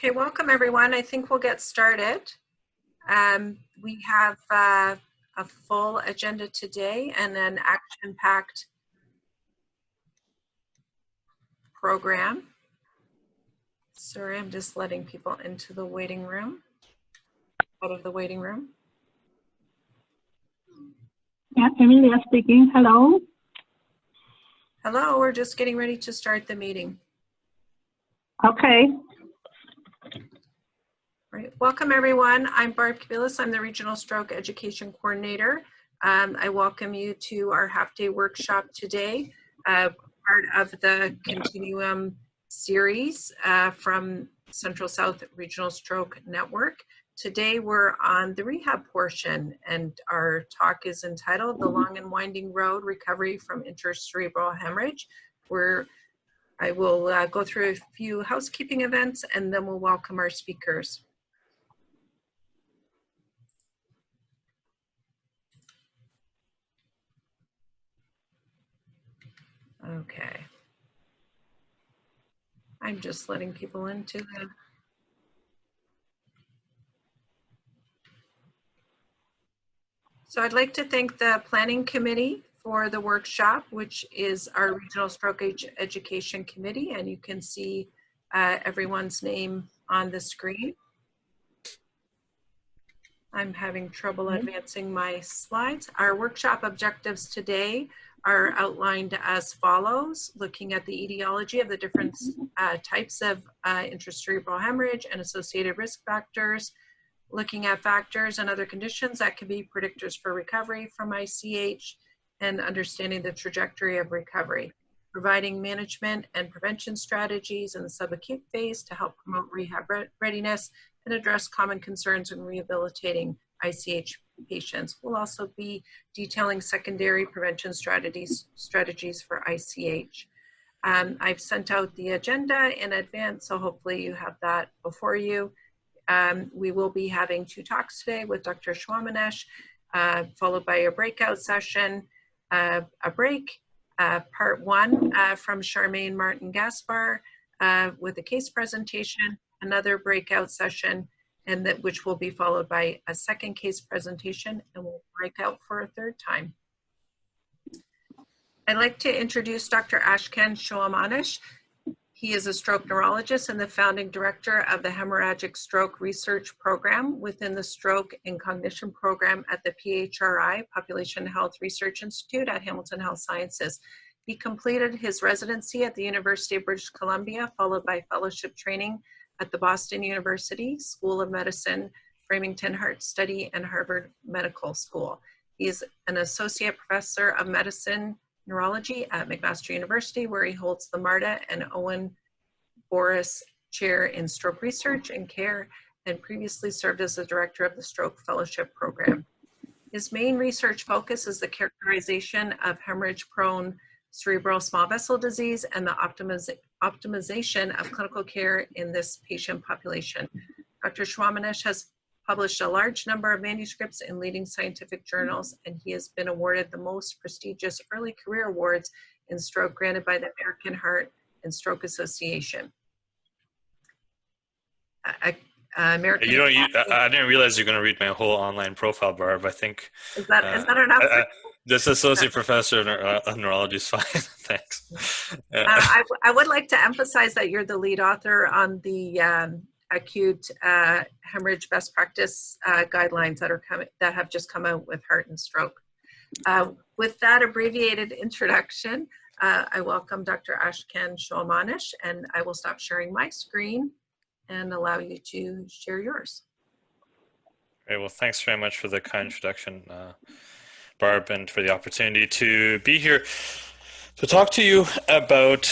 Okay, welcome everyone. I think we'll get started. We have a full agenda today and an action-packed program. Sorry, I'm just letting people into the waiting room, out of the waiting room. Yeah, Emilia speaking. Hello. Hello, we're just getting ready to start the meeting. Okay. Right. Welcome everyone. I'm Barb Kabilas. I'm the Regional Stroke Education Coordinator. I welcome you to our half-day workshop today, part of the Continuum series from Central South Regional Stroke Network. Today we're on the rehab portion, and our talk is entitled The Long and Winding Road, Recovery from Intracerebral Hemorrhage, where I will go through a few housekeeping events and then we'll welcome our speakers. Okay. I'm just letting people into the... So I'd like to thank the Planning Committee for the workshop, which is our Regional Stroke Education Committee, and you can see everyone's name on the screen. I'm having trouble advancing my slides. Our workshop objectives today are outlined as follows: looking at the etiology of the different types of intracerebral hemorrhage and associated risk factors, looking at factors and other conditions that could be predictors for recovery from ICH, and understanding the trajectory of recovery, providing management and prevention strategies in the subacute phase to help promote rehab readiness and address common concerns in rehabilitating ICH patients. We'll also be detailing secondary prevention strategies for ICH. I've sent out the agenda in advance, so hopefully you have that before you. We will be having two talks today with Dr. Shoamanesh, followed by a breakout session, part one from Charmaine Martin-Gaspar with a case presentation, another breakout session, and which will be followed by a second case presentation, and we'll break out for a third time. I'd like to introduce Dr. Ashkan Shoamanesh. He is a stroke neurologist and the founding director of the Hemorrhagic Stroke Research Program within the Stroke and Cognition Program at the PHRI, Population Health Research Institute at Hamilton Health Sciences. He completed his residency at the University of British Columbia, followed by fellowship training at the Boston University School of Medicine, Framingham Heart Study, and Harvard Medical School. He is an associate professor of medicine neurology at McMaster University, where he holds the Marta and Owen Boris Chair in Stroke Research and Care, and previously served as the director of the Stroke Fellowship Program. His main research focus is the characterization of hemorrhage-prone cerebral small vessel disease and the optimization of clinical care in this patient population. Dr. Shoamanesh has published a large number of manuscripts in leading scientific journals, and he has been awarded the most prestigious early career awards in stroke granted by the American Heart and Stroke Association. I didn't realize you're going to read my whole online profile, Barb. I think is that enough? This associate professor of neurology is fine. Thanks. I would like to emphasize that you're the lead author on the acute hemorrhage best practice guidelines that have just come out with heart and stroke. With that abbreviated introduction, I welcome Dr. Ashkan Shoamanesh, and I will stop sharing my screen and allow you to share yours. Great. Well, thanks very much for the kind introduction, Barb, and for the opportunity to be here to talk to you about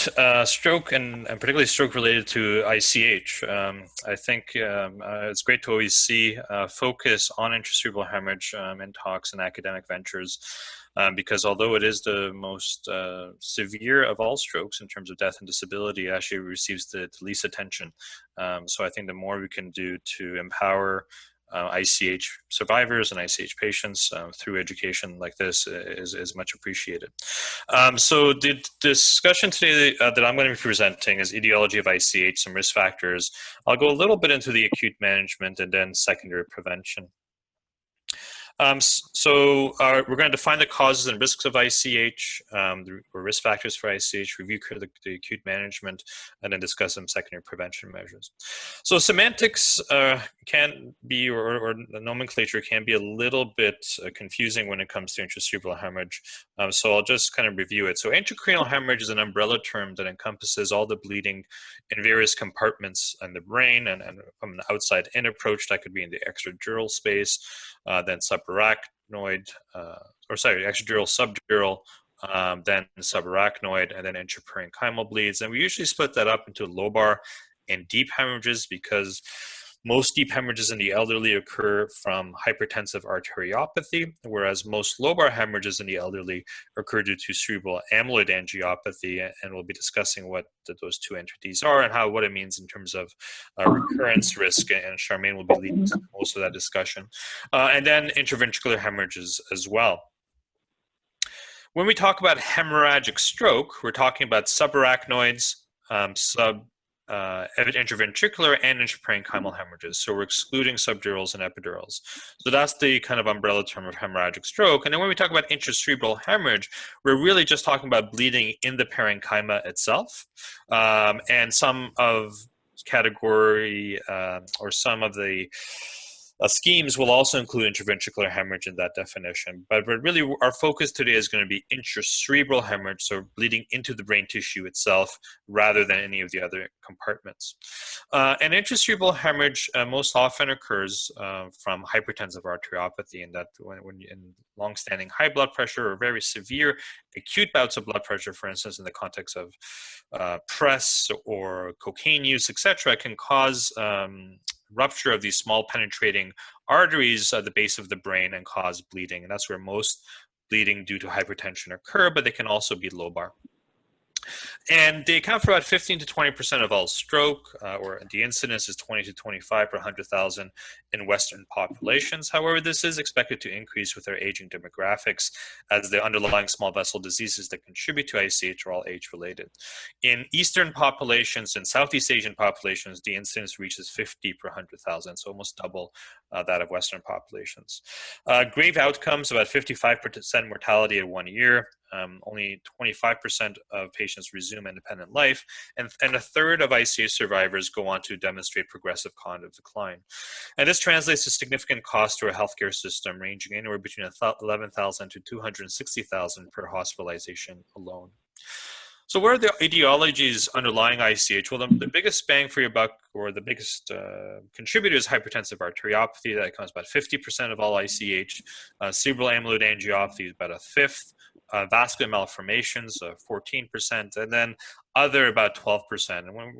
stroke and particularly stroke related to ICH. I think it's great to always see focus on intracerebral hemorrhage in talks and academic ventures, because although it is the most severe of all strokes in terms of death and disability, it actually receives the least attention. So I think the more we can do to empower ICH survivors and ICH patients through education like this is much appreciated. So the discussion today that I'm going to be presenting is etiology of ICH, some risk factors. I'll go a little bit into the acute management and then secondary prevention. We're going to define the causes and risks of ICH, the risk factors for ICH, review the acute management, and then discuss some secondary prevention measures. So semantics can be, or the nomenclature can be a little bit confusing when it comes to intracerebral hemorrhage. So I'll just kind of review it. So intracranial hemorrhage is an umbrella term that encompasses all the bleeding in various compartments in the brain, and from an outside-in approach, that could be in the extradural space, then subarachnoid, extradural, subdural, then subarachnoid, and then intraparenchymal bleeds. And we usually split that up into lobar and deep hemorrhages because most deep hemorrhages in the elderly occur from hypertensive arteriopathy, whereas most lobar hemorrhages in the elderly occur due to cerebral amyloid angiopathy, and we'll be discussing what those two entities are and what it means in terms of recurrence risk, and Charmaine will be leading most of that discussion. And then intraventricular hemorrhages as well. When we talk about hemorrhagic stroke, we're talking about subarachnoids, intraventricular and intraparenchymal hemorrhages. So we're excluding subdurals and epidurals. So that's the kind of umbrella term of hemorrhagic stroke. And then when we talk about intracerebral hemorrhage, we're really just talking about bleeding in the parenchyma itself. And some of category or some of the schemes will also include intraventricular hemorrhage in that definition. But really our focus today is going to be intracerebral hemorrhage, so bleeding into the brain tissue itself rather than any of the other compartments. And intracerebral hemorrhage most often occurs from hypertensive arteriopathy, and that when in long-standing high blood pressure or very severe acute bouts of blood pressure, for instance, in the context of press or cocaine use, etc., can cause rupture of these small penetrating arteries at the base of the brain and cause bleeding. And that's where most bleeding due to hypertension occur, but they can also be lobar. And they account for about 15 to 20% of all stroke, or the incidence is 20 to 25 per 100,000 in Western populations. However, this is expected to increase with our aging demographics as the underlying small vessel diseases that contribute to ICH are all age-related. In Eastern populations and Southeast Asian populations, the incidence reaches 50 per 100,000, so almost double that of Western populations. Grave outcomes, about 55% mortality at 1 year. Only 25% of patients resume independent life, and a third of ICH survivors go on to demonstrate progressive cognitive decline. And this translates to significant cost to our healthcare system, ranging anywhere between $11,000 to $260,000 per hospitalization alone. So what are the etiologies underlying ICH? Well, the biggest bang for your buck, or the biggest contributor, is hypertensive arteriopathy. That accounts about 50% of all ICH. Cerebral amyloid angiopathy is about a fifth. Vascular malformations, 14%, and then other about 12%.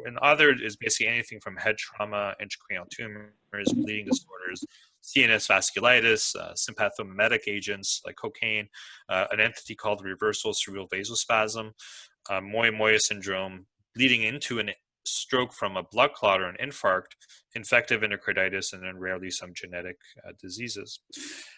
And other is basically anything from head trauma, intracranial tumors, bleeding disorders, CNS vasculitis, sympathomimetic agents like cocaine, an entity called reversal cerebral vasospasm, Moya-Moya syndrome, bleeding into a stroke from a blood clot or an infarct, infective endocarditis, and then rarely some genetic diseases.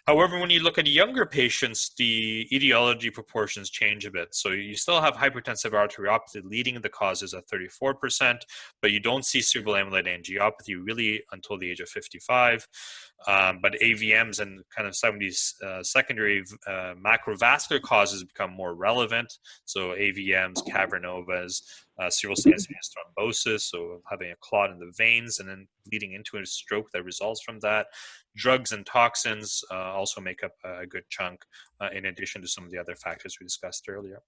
However, when you look at younger patients, the etiology proportions change a bit. So you still have hypertensive arteriopathy leading the causes at 34%, but you don't see cerebral amyloid angiopathy really until the age of 55. But AVMs and kind of some of these secondary macrovascular causes become more relevant. So AVMs, cavernovas, cerebral sinus thrombosis, so having a clot in the veins and then bleeding into a stroke that results from that. Drugs and toxins also make up a good chunk in addition to some of the other factors we discussed earlier.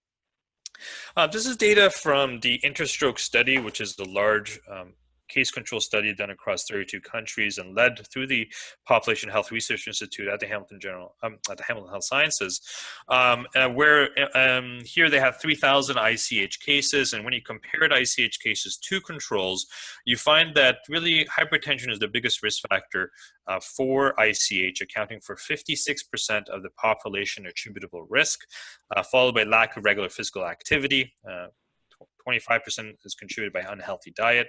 This is data from the Interstroke study, which is the large case control study done across 32 countries and led through the Population Health Research Institute at the Hamilton Health Sciences, where here they have 3,000 ICH cases, and when you compared ICH cases to controls, you find that really hypertension is the biggest risk factor for ICH, accounting for 56% of the population attributable risk, followed by lack of regular physical activity. 25% is contributed by unhealthy diet,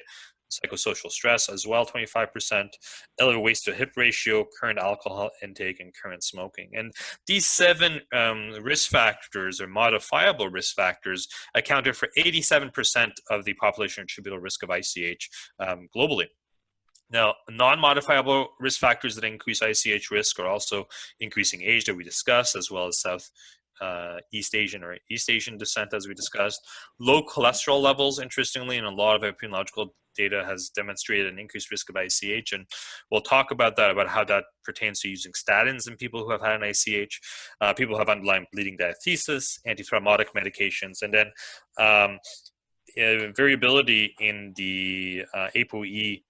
psychosocial stress as well, 25%, elevated waist to hip ratio, current alcohol intake, and current smoking. And these 7 risk factors or modifiable risk factors accounted for 87% of the population attributable risk of ICH globally. Now, non-modifiable risk factors that increase ICH risk are also increasing age that we discussed, as well as East Asian or East Asian descent, as we discussed. Low cholesterol levels, interestingly, and a lot of epidemiological data has demonstrated an increased risk of ICH, and we'll talk about that, about how that pertains to using statins in people who have had an ICH, people who have underlying bleeding diathesis, antithrombotic medications, and then variability in the ApoE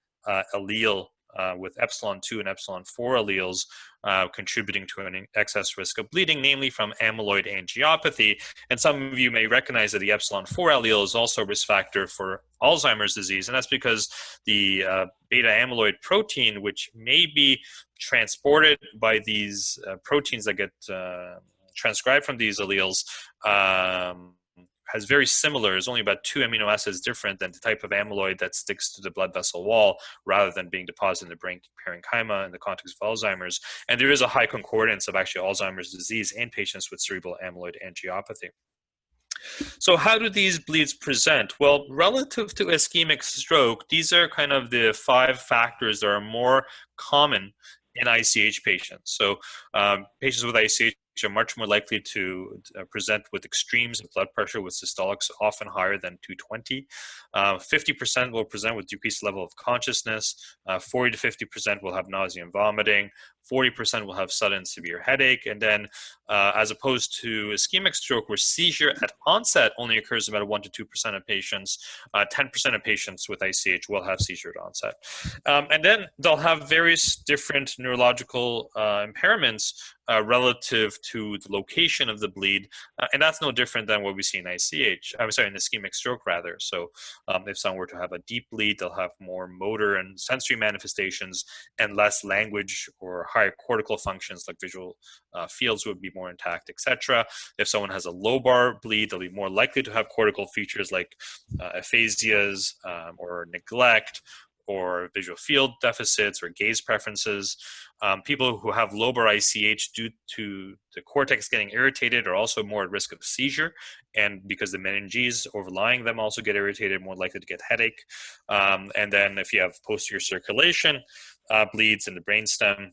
allele with epsilon 2 and epsilon 4 alleles contributing to an excess risk of bleeding, namely from amyloid angiopathy. And some of you may recognize that the epsilon 4 allele is also a risk factor for Alzheimer's disease, and that's because the beta amyloid protein, which may be transported by these proteins that get transcribed from these alleles, has very similar, is only about 2 amino acids different than the type of amyloid that sticks to the blood vessel wall rather than being deposited in the brain parenchyma in the context of Alzheimer's. And there is a high concordance of actually Alzheimer's disease in patients with cerebral amyloid angiopathy. So how do these bleeds present? Well, relative to ischemic stroke, these are kind of the 5 factors that are more common in ICH patients. So patients with ICH are much more likely to present with extremes of blood pressure with systolics often higher than 220. 50% will present with decreased level of consciousness. 40 to 50% will have nausea and vomiting. 40% will have sudden severe headache. And then as opposed to ischemic stroke, where seizure at onset only occurs about 1 to 2% of patients, 10% of patients with ICH will have seizure at onset. And then they'll have various different neurological impairments relative to the location of the bleed, and that's no different than what we see in ICH. I'm sorry, in ischemic stroke rather. So if someone were to have a deep bleed, they'll have more motor and sensory manifestations and less language or higher cortical functions like visual fields would be more intact, etc. If someone has a lobar bleed, they'll be more likely to have cortical features like aphasias or neglect, or visual field deficits or gaze preferences. People who have lobar ICH due to the cortex getting irritated are also more at risk of seizure, and because the meninges overlying them also get irritated, more likely to get headache. And then if you have posterior circulation bleeds in the brainstem,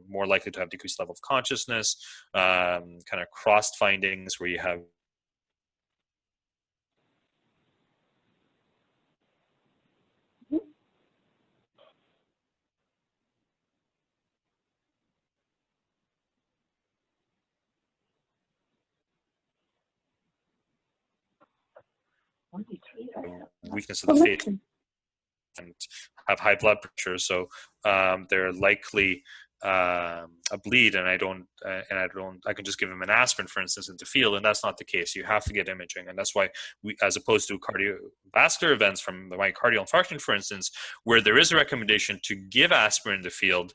more likely to have decreased level of consciousness, kind of crossed findings where you have weakness of the face and have high blood pressure, so they're likely a bleed, and I can just give them an aspirin, for instance, interfere, and that's not the case. You have to get imaging, and that's why we, as opposed to cardiovascular events from the myocardial infarction, for instance, where there is a recommendation to give aspirin in the field,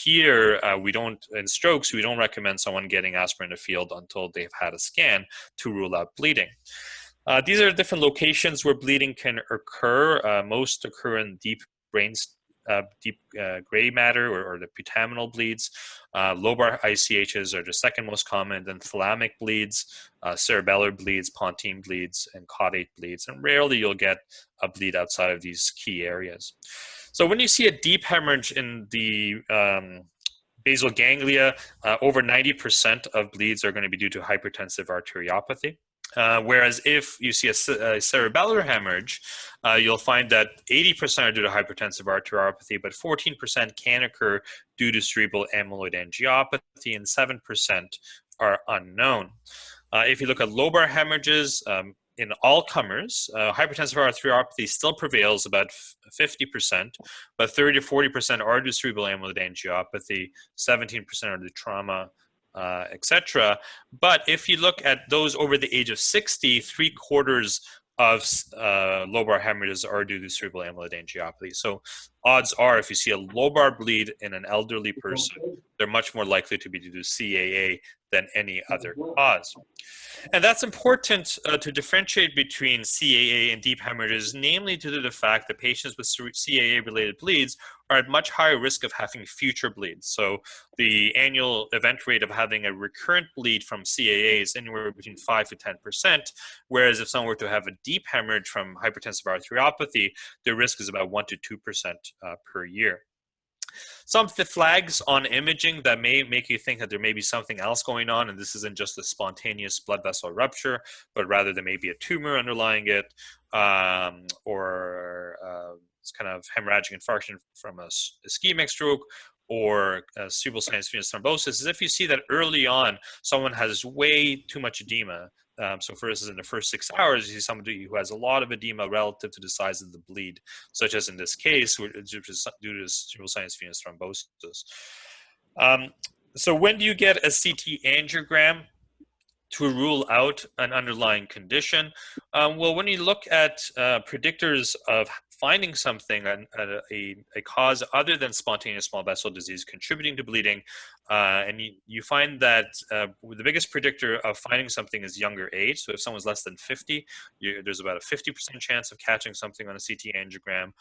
here we don't, in strokes, we don't recommend someone getting aspirin in the field until they've had a scan to rule out bleeding. These are different locations where bleeding can occur. Most occur in deep gray matter or the putaminal bleeds. Lobar ICHs are the second most common, then thalamic bleeds, cerebellar bleeds, pontine bleeds, and caudate bleeds. And rarely you'll get a bleed outside of these key areas. So when you see a deep hemorrhage in the basal ganglia, over 90% of bleeds are going to be due to hypertensive arteriopathy. Whereas if you see a cerebellar hemorrhage, you'll find that 80% are due to hypertensive arteriopathy, but 14% can occur due to cerebral amyloid angiopathy, and 7% are unknown. If you look at lobar hemorrhages, in all comers, hypertensive arteriopathy still prevails, about 50%, but 30 to 40% are due to cerebral amyloid angiopathy, 17% are due to trauma, etc. But if you look at those over the age of 60, 3/4 of lobar hemorrhages are due to cerebral amyloid angiopathy. So odds are if you see a lobar bleed in an elderly person, they're much more likely to be due to CAA than any other cause. And that's important to differentiate between CAA and deep hemorrhages, namely due to the fact that patients with CAA-related bleeds are at much higher risk of having future bleeds. So the annual event rate of having a recurrent bleed from CAA is anywhere between 5 to 10%, whereas if someone were to have a deep hemorrhage from hypertensive arteriopathy, the risk is about 1 to 2% per year. Some of the flags on imaging that may make you think that there may be something else going on, and this isn't just a spontaneous blood vessel rupture, but rather there may be a tumor underlying it, or it's kind of hemorrhagic infarction from a ischemic stroke, or cerebral sinus venous thrombosis, is if you see that early on someone has way too much edema. So for instance, in the first 6 hours, you see somebody who has a lot of edema relative to the size of the bleed, such as in this case, which is due to cerebral sinus venous thrombosis. So when do you get a CT angiogram to rule out an underlying condition? Well, when you look at predictors of finding something, a cause other than spontaneous small vessel disease contributing to bleeding, and you find that the biggest predictor of finding something is younger age. So if someone's less than 50, there's about a 50% chance of catching something on a CT angiogram.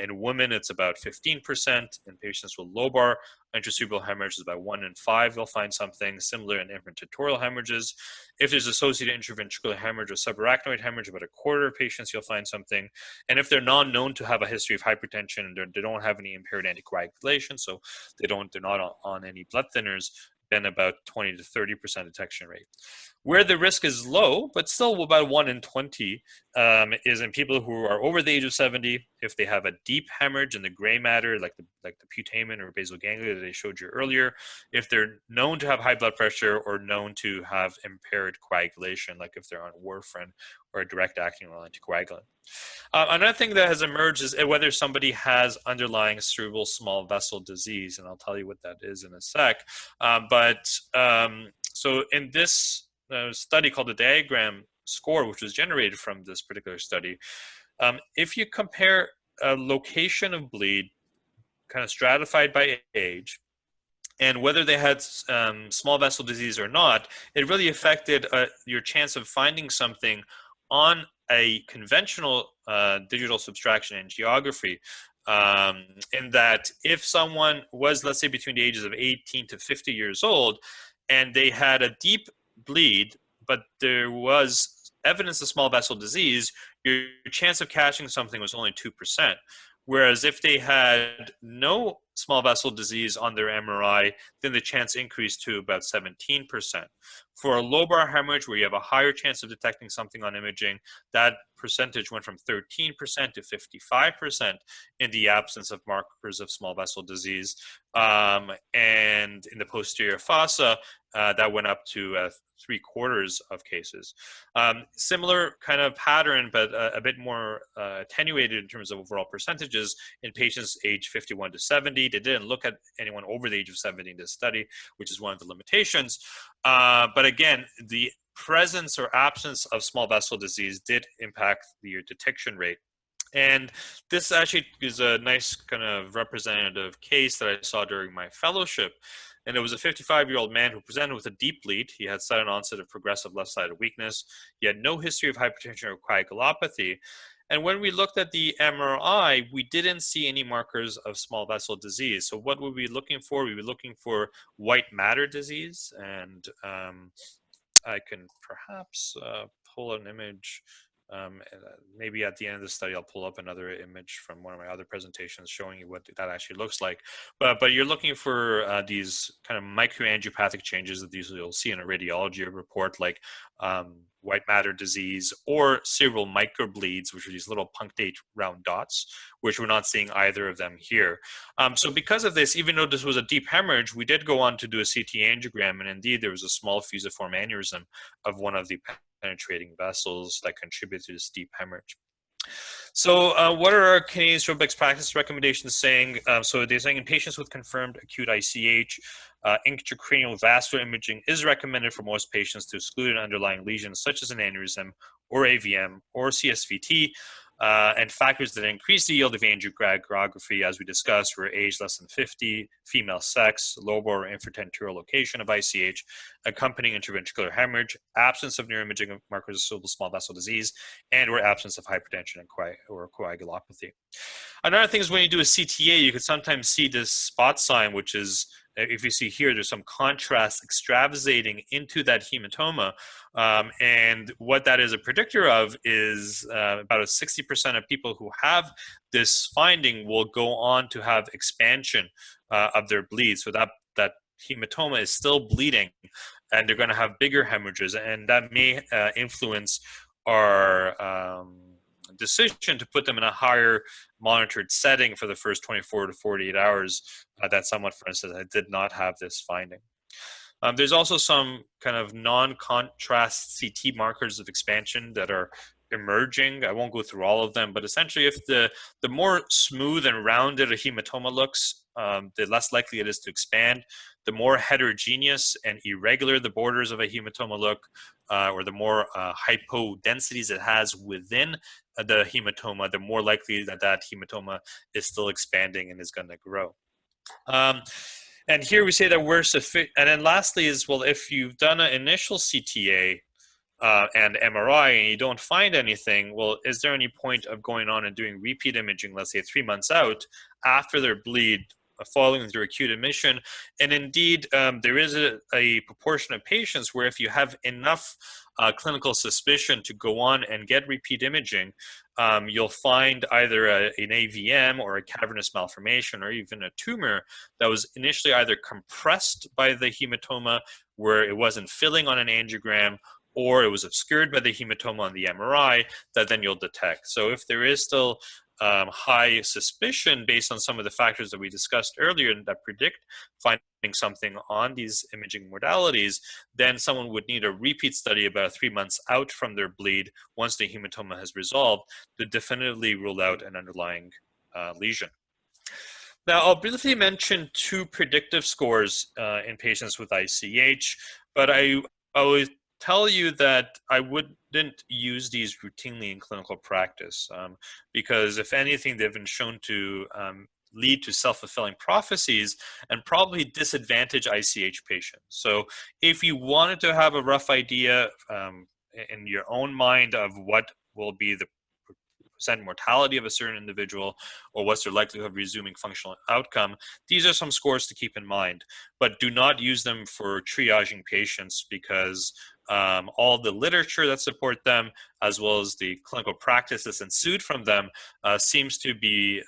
In women, it's about 15%. In patients with lobar intracerebral hemorrhage, is about 1 in 5 they'll find something. Similar in infratutorial hemorrhages. If there's associated intraventricular hemorrhage or subarachnoid hemorrhage, about a quarter of patients you'll find something. And if they're known to have a history of hypertension and they don't have any impaired anticoagulation, so they're not on any blood thinners, then about 20 to 30% detection rate. Where the risk is low, but still about 1 in 20, is in people who are over the age of 70. If they have a deep hemorrhage in the gray matter, like the putamen or basal ganglia that I showed you earlier, if they're known to have high blood pressure or known to have impaired coagulation, like if they're on warfarin or a direct-acting anticoagulant. Another thing that has emerged is whether somebody has underlying cerebral small vessel disease, and I'll tell you what that is in a sec. So in this study called the diagram score, which was generated from this particular study, if you compare a location of bleed kind of stratified by age and whether they had small vessel disease or not, it really affected your chance of finding something on a conventional digital subtraction angiography, in that if someone was, let's say, between the ages of 18 to 50 years old and they had a deep bleed, but there was evidence of small vessel disease, your chance of catching something was only 2%. Whereas if they had no small vessel disease on their MRI, then the chance increased to about 17%. For a lobar hemorrhage, where you have a higher chance of detecting something on imaging, that percentage went from 13% to 55% in the absence of markers of small vessel disease. And in the posterior fossa, that went up to 3/4 of cases. Similar kind of pattern, but a bit more attenuated in terms of overall percentages in patients aged 51 to 70. They didn't look at anyone over the age of 70 in this study, which is one of the limitations. But again, the presence or absence of small vessel disease did impact your detection rate. And this actually is a nice kind of representative case that I saw during my fellowship. And it was a 55-year-old man who presented with a deep bleed. He had sudden onset of progressive left-sided weakness. He had no history of hypertension or coagulopathy. And when we looked at the MRI, we didn't see any markers of small vessel disease. So what would we be looking for? We were looking for white matter disease. And I can perhaps pull an image. Maybe at the end of the study, I'll pull up another image from one of my other presentations showing you what that actually looks like. But you're looking for these kind of microangiopathic changes that usually you'll see in a radiology report, like white matter disease or cerebral microbleeds, which are these little punctate round dots, which we're not seeing either of them here. So because of this, even though this was a deep hemorrhage, we did go on to do a CT angiogram, and indeed there was a small fusiform aneurysm of one of the penetrating vessels that contribute to this deep hemorrhage. So what are our Canadian stroke best practice recommendations saying? So they're saying in patients with confirmed acute ICH, intracranial vascular imaging is recommended for most patients to exclude an underlying lesion such as an aneurysm or AVM or CSVT. And factors that increase the yield of angiography, as we discussed, were age less than 50, female sex, lobar or infratentorial location of ICH, accompanying intraventricular hemorrhage, absence of neuroimaging markers of small vessel disease, and or absence of hypertension or coagulopathy. Another thing is when you do a CTA, you can sometimes see this spot sign, which is, if you see here, there's some contrast extravasating into that hematoma. And what that is a predictor of is about 60% of people who have this finding will go on to have expansion of their bleed. So that hematoma is still bleeding, and they're going to have bigger hemorrhages, and that may influence our decision to put them in a higher monitored setting for the first 24 to 48 hours that someone, for instance, did not have this finding. There's also some kind of non-contrast CT markers of expansion that are emerging. I won't go through all of them, but essentially if the more smooth and rounded a hematoma looks, the less likely it is to expand. The more heterogeneous and irregular the borders of a hematoma look, or the more hypodensities it has within the hematoma, the more likely that hematoma is still expanding and is going to grow. And here we say that we're sufficient. And then lastly is, well, if you've done an initial CTA and MRI and you don't find anything, well, is there any point of going on and doing repeat imaging, let's say 3 months out after their bleed, following their acute admission? And indeed, there is a proportion of patients where if you have enough clinical suspicion to go on and get repeat imaging, you'll find either an AVM or a cavernous malformation or even a tumor that was initially either compressed by the hematoma where it wasn't filling on an angiogram, or it was obscured by the hematoma on the MRI that then you'll detect. So if there is still high suspicion based on some of the factors that we discussed earlier that predict finding something on these imaging modalities, then someone would need a repeat study about 3 months out from their bleed once the hematoma has resolved to definitively rule out an underlying lesion. Now, I'll briefly mention 2 predictive scores in patients with ICH, but I would tell you that I wouldn't use these routinely in clinical practice because if anything, they've been shown to lead to self-fulfilling prophecies and probably disadvantage ICH patients. So if you wanted to have a rough idea in your own mind of what will be the percent mortality of a certain individual or what's their likelihood of resuming functional outcome, these are some scores to keep in mind, but do not use them for triaging patients because all the literature that support them, as well as the clinical practice that's ensued from them, seems to be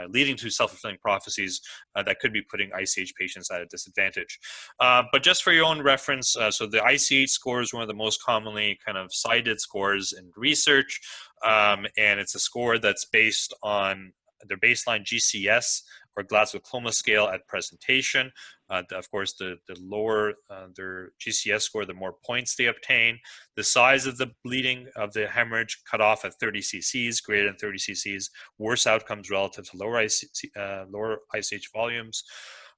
leading to self-fulfilling prophecies that could be putting ICH patients at a disadvantage. But just for your own reference, so the ICH score is one of the most commonly kind of cited scores in research, and it's a score that's based on their baseline GCS or Glasgow Coma scale at presentation. Of course, the lower their GCS score, the more points they obtain. The size of the bleeding of the hemorrhage cut off at 30 cc's, greater than 30 cc's, worse outcomes relative to lower ICH volumes.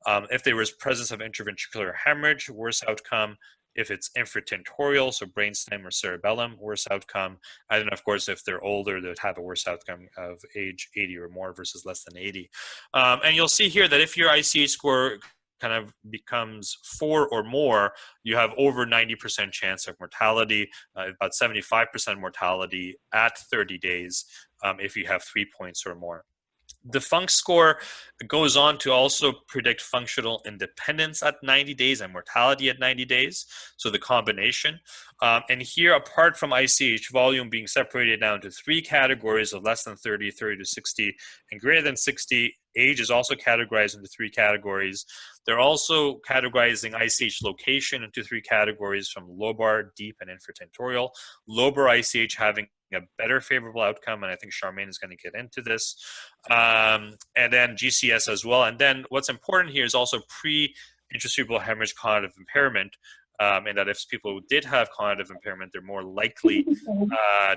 If there was presence of intraventricular hemorrhage, worse outcome. If it's infratentorial, so brainstem or cerebellum, worse outcome. And then, of course, if they're older, they'd have a worse outcome of age 80 or more versus less than 80. And you'll see here that if your ICH score kind of becomes 4 or more, you have over 90% chance of mortality, about 75% mortality at 30 days if you have 3 points or more. The FUNC score goes on to also predict functional independence at 90 days and mortality at 90 days, so the combination. And here, apart from ICH volume being separated down to 3 categories of less than 30, 30 to 60, and greater than 60, age is also categorized into 3 categories. They're also categorizing ICH location into 3 categories from lobar, deep, and infratentorial. Lobar ICH having a better favorable outcome, and I think Charmaine is going to get into this. And then GCS as well. And then what's important here is also pre-intracerebral hemorrhage cognitive impairment, and that if people did have cognitive impairment, they're more likely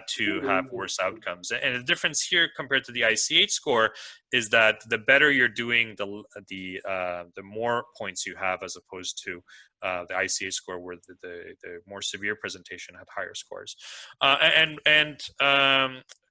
to have worse outcomes. And the difference here compared to the ICH score is that the better you're doing, the more points you have, as opposed to the ICH score, where the more severe presentation have higher scores.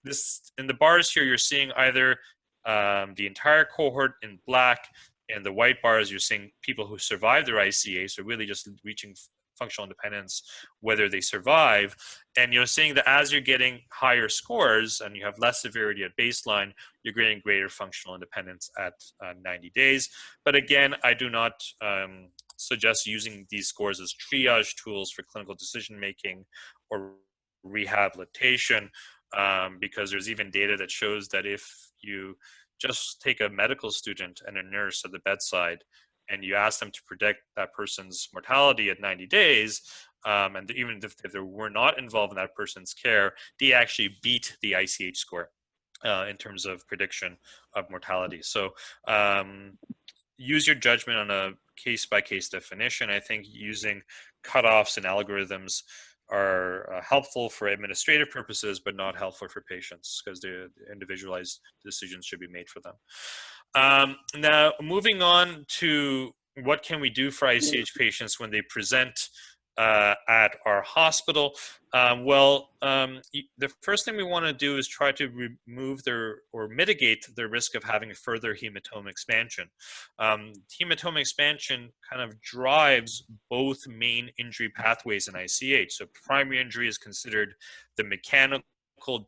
This, in the bars here, you're seeing either the entire cohort in black, and the white bars you're seeing people who survive their ICH, so really just reaching functional independence, whether they survive. And you're seeing that as you're getting higher scores and you have less severity at baseline, you're getting greater functional independence at 90 days. But again, I do not suggest using these scores as triage tools for clinical decision making or rehabilitation, because there's even data that shows that if you just take a medical student and a nurse at the bedside and you ask them to predict that person's mortality at 90 days, and even if they were not involved in that person's care, they actually beat the ICH score in terms of prediction of mortality. So use your judgment on a case-by-case definition. I think using cutoffs and algorithms are helpful for administrative purposes, but not helpful for patients, because the individualized decisions should be made for them. Now, moving on to what can we do for ICH patients when they present at our hospital. The first thing we want to do is try to remove or mitigate the risk of having further hematoma expansion. Hematoma expansion kind of drives both main injury pathways in ICH. So primary injury is considered the mechanical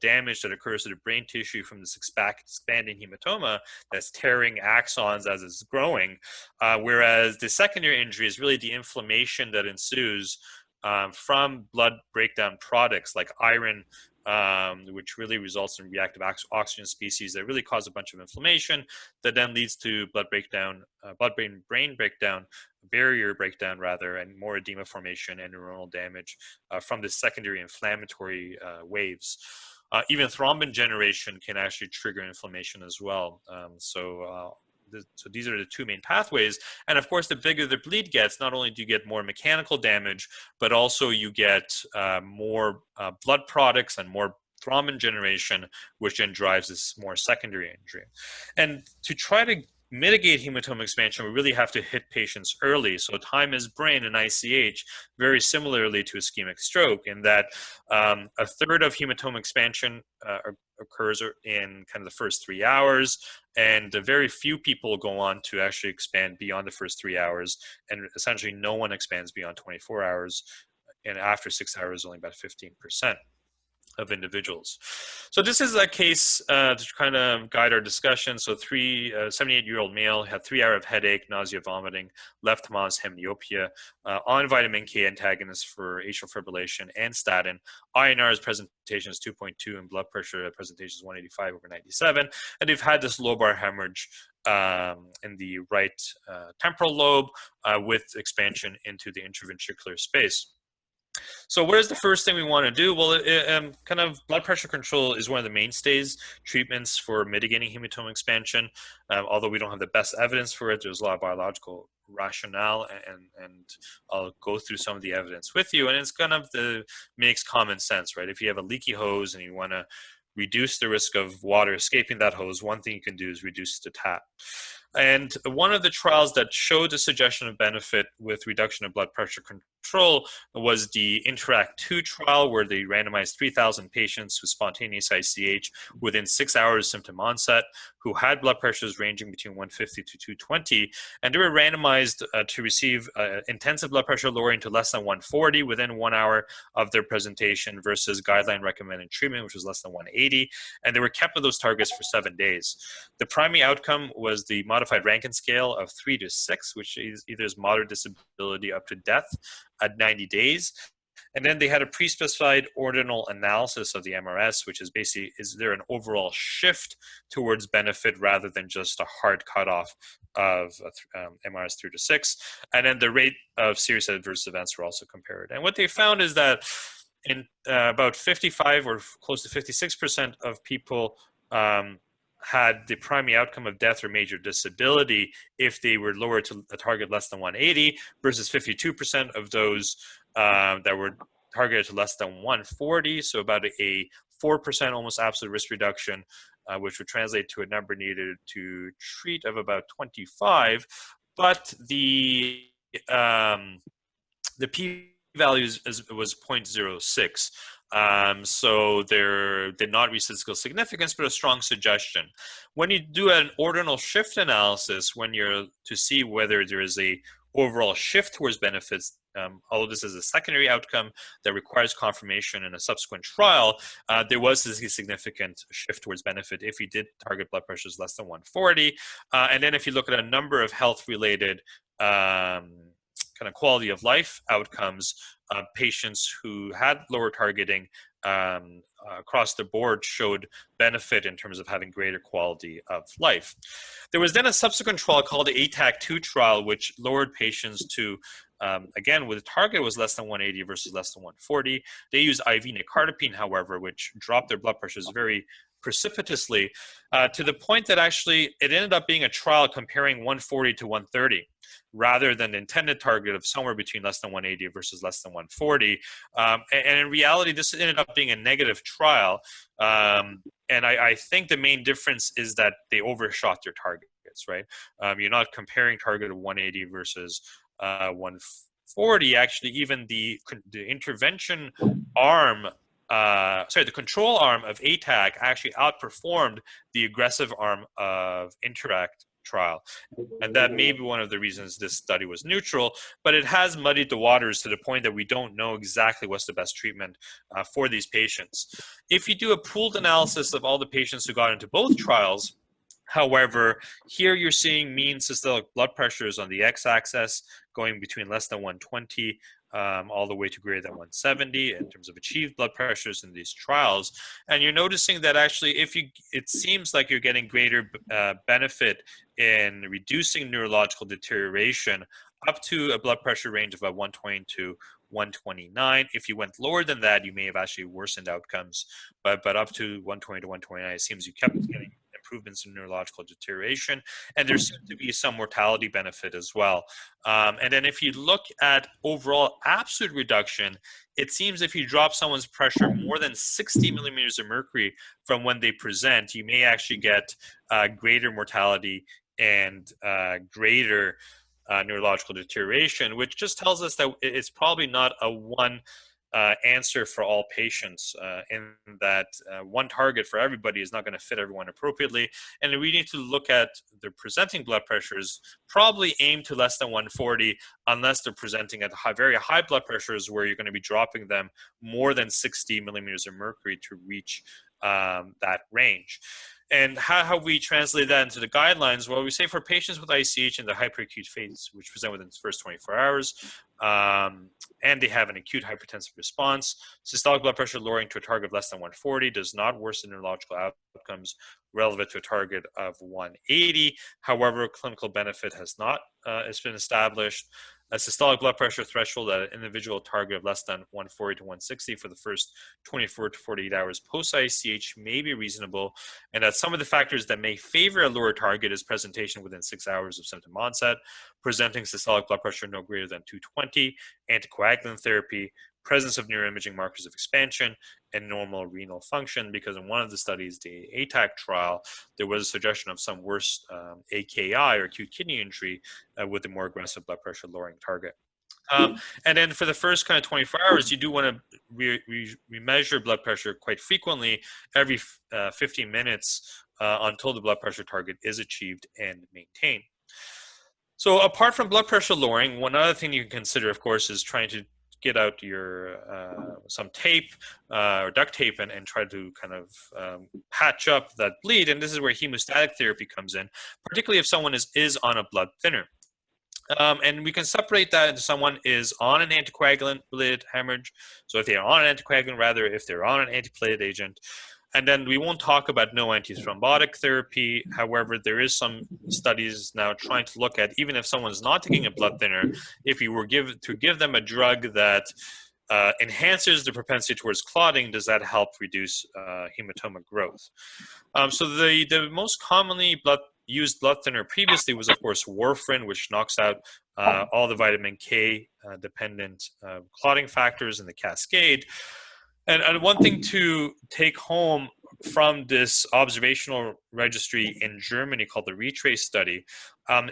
damage that occurs to the brain tissue from this expanding hematoma that's tearing axons as it's growing, whereas the secondary injury is really the inflammation that ensues from blood breakdown products like iron, which really results in reactive oxygen species that really cause a bunch of inflammation that then leads to blood-brain breakdown, barrier breakdown rather, and more edema formation and neuronal damage from the secondary inflammatory waves. Even thrombin generation can actually trigger inflammation as well. So these are the two main pathways. And of course, the bigger the bleed gets, not only do you get more mechanical damage, but also you get more blood products and more thrombin generation, which then drives this more secondary injury. And to try to mitigate hematoma expansion, we really have to hit patients early. So time is brain in ICH, very similarly to ischemic stroke, in that a third of hematoma expansion occurs in kind of the first 3 hours, and very few people go on to actually expand beyond the first 3 hours, and essentially no one expands beyond 24 hours, and after 6 hours, only about 15% of individuals. So this is a case to kind of guide our discussion. So 78-year-old male had 3 hours of headache, nausea, vomiting, left hemolysis, hemyopia, on vitamin K antagonists for atrial fibrillation and statin. INR's presentation is 2.2 and blood pressure presentation is 185/97. And they've had this lobar hemorrhage in the right temporal lobe with expansion into the intraventricular space. So what is the first thing we want to do? Well, kind of blood pressure control is one of the mainstays treatments for mitigating hematoma expansion. Although we don't have the best evidence for it, there's a lot of biological rationale, and I'll go through some of the evidence with you. And it's kind of makes common sense, right? If you have a leaky hose and you want to reduce the risk of water escaping that hose, one thing you can do is reduce the tap. And one of the trials that showed a suggestion of benefit with reduction of blood pressure control was the Interact-2 trial, where they randomized 3,000 patients with spontaneous ICH within 6 hours symptom onset, who had blood pressures ranging between 150 to 220, and they were randomized to receive intensive blood pressure lowering to less than 140 within 1 hour of their presentation versus guideline recommended treatment, which was less than 180, and they were kept with those targets for 7 days. The primary outcome was the modified Rankin scale of 3 to 6, which is either moderate disability up to death at 90 days. And then they had a pre-specified ordinal analysis of the MRS, which is basically, is there an overall shift towards benefit rather than just a hard cutoff of MRS 3 to 6. And then the rate of serious adverse events were also compared. And what they found is that in about 55 or close to 56% of people had the primary outcome of death or major disability if they were lowered to a target less than 180 versus 52% of those that were targeted to less than 140, so about a 4% almost absolute risk reduction, which would translate to a number needed to treat of about 25. But the p-value was 0.06. So there did not reach statistical significance, but a strong suggestion. When you do an ordinal shift analysis, when you're to see whether there is a overall shift towards benefits, although this is a secondary outcome that requires confirmation in a subsequent trial, there was a significant shift towards benefit if you did target blood pressures less than 140. And then if you look at a number of health-related kind of quality of life outcomes, patients who had lower targeting across the board showed benefit in terms of having greater quality of life. There was then a subsequent trial called the ATAC-2 trial, which lowered patients to, again, with the target was less than 180 versus less than 140. They used IV nicardipine, however, which dropped their blood pressures very precipitously to the point that actually it ended up being a trial comparing 140 to 130 rather than the intended target of somewhere between less than 180 versus less than 140. And in reality, this ended up being a negative trial. And I think the main difference is that they overshot their targets, right? You're not comparing target of 180 versus 140. Actually, even the intervention arm, the control arm of ATAC actually outperformed the aggressive arm of Interact trial. And that may be one of the reasons this study was neutral, but it has muddied the waters to the point that we don't know exactly what's the best treatment for these patients. If you do a pooled analysis of all the patients who got into both trials, however, here you're seeing mean systolic blood pressures on the x-axis going between less than 120 all the way to greater than 170 in terms of achieved blood pressures in these trials. And you're noticing that actually it seems like you're getting greater benefit in reducing neurological deterioration up to a blood pressure range of about 120 to 129. If you went lower than that, you may have actually worsened outcomes, but up to 120 to 129, it seems you kept getting improvements in neurological deterioration, and there seems to be some mortality benefit as well. And then if you look at overall absolute reduction, it seems if you drop someone's pressure more than 60 millimeters of mercury from when they present, you may actually get greater mortality and greater neurological deterioration, which just tells us that it's probably not a one answer for all patients, in that one target for everybody is not going to fit everyone appropriately. And we need to look at their presenting blood pressures, probably aim to less than 140, unless they're presenting at very high blood pressures where you're going to be dropping them more than 60 millimeters of mercury to reach that range. And how have we translated that into the guidelines? Well, we say for patients with ICH in the hyperacute phase, which present within the first 24 hours, and they have an acute hypertensive response, systolic blood pressure lowering to a target of less than 140 does not worsen neurological outcomes relevant to a target of 180. However, clinical benefit has not been established. A systolic blood pressure threshold at an individual target of less than 140 to 160 for the first 24 to 48 hours post-ICH may be reasonable, and that some of the factors that may favor a lower target is presentation within 6 hours of symptom onset, presenting systolic blood pressure no greater than 220, anticoagulant therapy, presence of neuroimaging markers of expansion, and normal renal function, because in one of the studies, the ATAC trial, there was a suggestion of some worse AKI or acute kidney injury with a more aggressive blood pressure lowering target. And then for the first kind of 24 hours, you do want to remeasure blood pressure quite frequently, every 15 minutes until the blood pressure target is achieved and maintained. So apart from blood pressure lowering, one other thing you can consider, of course, is trying to get out your some tape or duct tape and try to kind of patch up that bleed. And this is where hemostatic therapy comes in, particularly if someone is on a blood thinner. And we can separate that into someone is on an anticoagulant-related hemorrhage. So if they're on an anticoagulant, rather, if they're on an antiplatelet agent. And then we won't talk about no antithrombotic therapy. However, there is some studies now trying to look at, even if someone's not taking a blood thinner, if you were to give them a drug that enhances the propensity towards clotting, does that help reduce hematoma growth? So the most commonly used blood thinner previously was, of course, warfarin, which knocks out all the vitamin K dependent clotting factors in the cascade. And one thing to take home from this observational registry in Germany called the Retrace study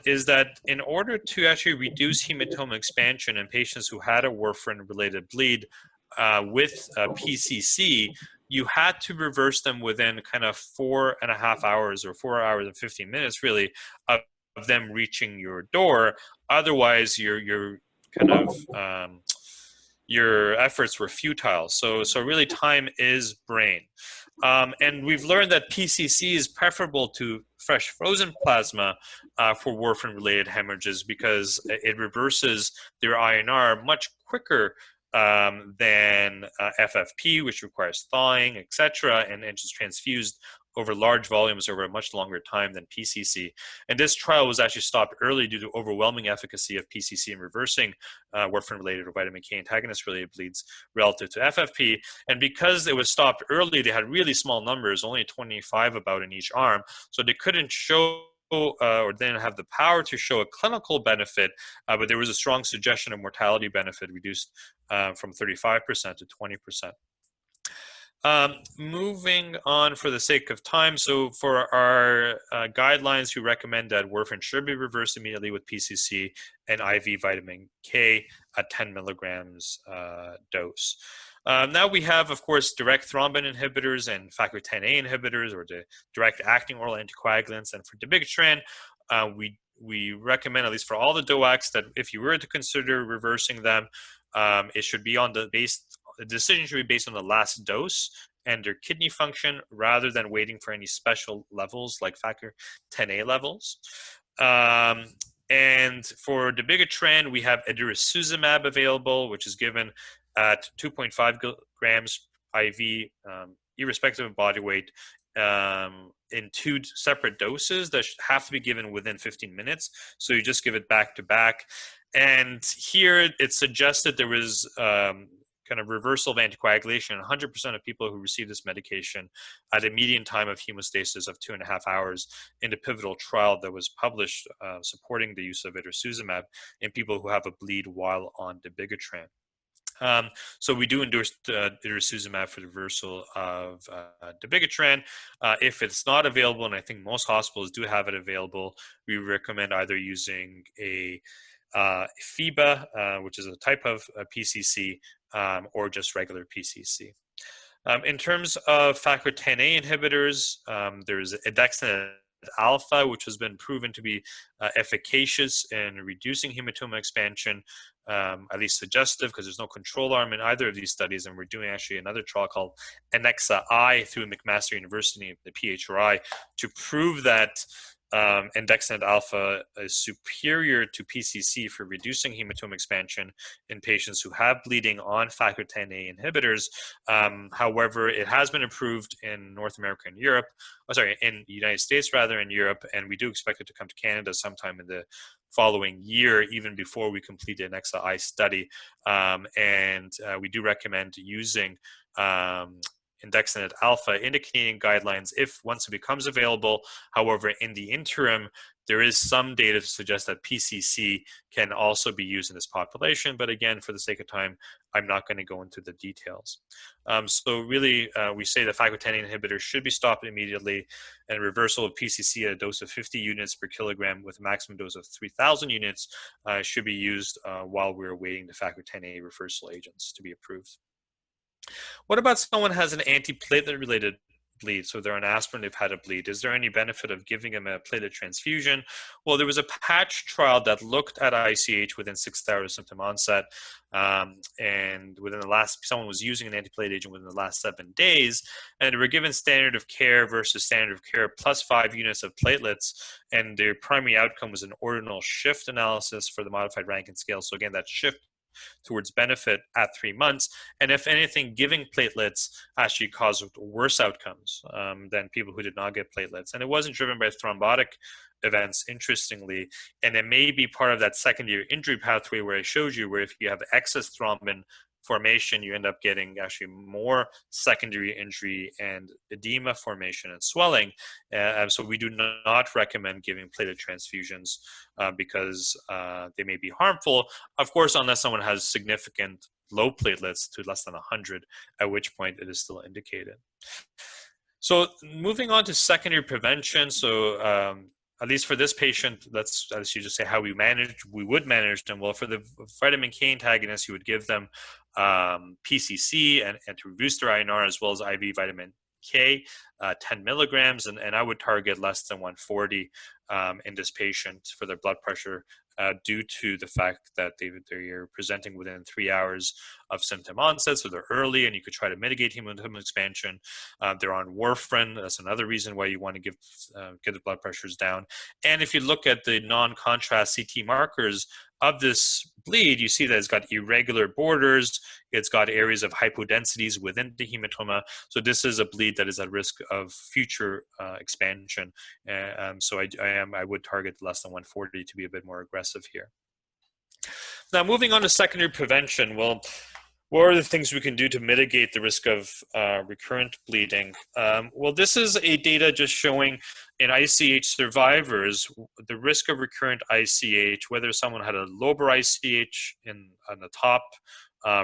is that in order to actually reduce hematoma expansion in patients who had a warfarin-related bleed with PCC, you had to reverse them within kind of 4.5 hours or 4 hours and 15 minutes, really, of them reaching your door. Otherwise, your kind of your efforts were futile. So really, time is brain. And we've learned that PCC is preferable to fresh frozen plasma for warfarin-related hemorrhages because it reverses their INR much quicker than FFP, which requires thawing, etc., and just transfused over large volumes over a much longer time than PCC. And this trial was actually stopped early due to overwhelming efficacy of PCC in reversing warfarin-related or vitamin K antagonist-related bleeds relative to FFP. And because it was stopped early, they had really small numbers, only 25 about in each arm, so they couldn't show or didn't have the power to show a clinical benefit, but there was a strong suggestion of mortality benefit reduced from 35% to 20%. Moving on for the sake of time, so for our guidelines, we recommend that warfarin should be reversed immediately with PCC and IV vitamin K at 10 milligrams dose. Now we have, of course, direct thrombin inhibitors and factor Xa inhibitors, or the direct acting oral anticoagulants. And for dabigatran, we recommend, at least for all the DOACs, that if you were to consider reversing them, it should be on the decision should be based on the last dose and their kidney function, rather than waiting for any special levels like factor Xa levels. And for dabigatran, we have ediracuzumab available, which is given at 2.5 grams IV, irrespective of body weight, in 2 separate doses that have to be given within 15 minutes. So you just give it back to back. And here it suggested there was kind of reversal of anticoagulation in 100% of people who received this medication at a median time of hemostasis of 2.5 hours in the pivotal trial that was published supporting the use of ediracuzumab in people who have a bleed while on dabigatran. So we do endorse ediracuzumab for the reversal of dabigatran. If it's not available, and I think most hospitals do have it available, we recommend either using a FIBA, which is a type of PCC, or just regular PCC. In terms of factor Xa inhibitors, there's andexanet alpha, which has been proven to be efficacious in reducing hematoma expansion, at least suggestive, because there's no control arm in either of these studies. And we're doing actually another trial called ANNEXA-I through McMaster University, the PHRI, to prove that andexanet alpha is superior to PCC for reducing hematoma expansion in patients who have bleeding on factor Xa inhibitors. However, it has been approved in North America and Europe, in the United States rather, in Europe, and we do expect it to come to Canada sometime in the following year, even before we complete the ANNEXA-I study. And we do recommend using andexanet alpha in the Canadian guidelines if once it becomes available. However, in the interim, there is some data to suggest that PCC can also be used in this population. But again, for the sake of time, I'm not going to go into the details. So really, we say that factor Xa inhibitors should be stopped immediately, and reversal of PCC at a dose of 50 units per kilogram with a maximum dose of 3,000 units should be used while we're awaiting the factor Xa reversal agents to be approved. What about someone has an antiplatelet related bleed? So they're on aspirin, they've had a bleed. Is there any benefit of giving them a platelet transfusion? Well, there was a patch trial that looked at ICH within 6 hours of symptom onset, and someone was using an antiplatelet agent within the last 7 days, and they were given standard of care versus standard of care plus 5 units of platelets, and their primary outcome was an ordinal shift analysis for the modified Rankin scale. So again, that shift towards benefit at 3 months, and if anything, giving platelets actually caused worse outcomes than people who did not get platelets. And it wasn't driven by thrombotic events, interestingly, and it may be part of that secondary injury pathway where I showed you, where if you have excess thrombin formation, you end up getting actually more secondary injury and edema formation and swelling. So we do not recommend giving platelet transfusions because they may be harmful, of course, unless someone has significant low platelets to less than 100, at which point it is still indicated. So moving on to secondary prevention. So at least for this patient, let's you just say how we would manage them. Well, for the vitamin K antagonists, you would give them PCC and to reduce their INR, as well as IV vitamin K, 10 milligrams, and I would target less than 140 in this patient for their blood pressure due to the fact that they're presenting within 3 hours of symptom onset, so they're early, and you could try to mitigate hemolymph expansion. They're on warfarin. That's another reason why you want to get the blood pressures down. And if you look at the non-contrast CT markers of this bleed, you see that it's got irregular borders. It's got areas of hypodensities within the hematoma. So this is a bleed that is at risk of future expansion. So I would target less than 140 to be a bit more aggressive here. Now, moving on to secondary prevention. Well, what are the things we can do to mitigate the risk of recurrent bleeding? Well, this is a data just showing in ICH survivors, the risk of recurrent ICH, whether someone had a lobar ICH on the top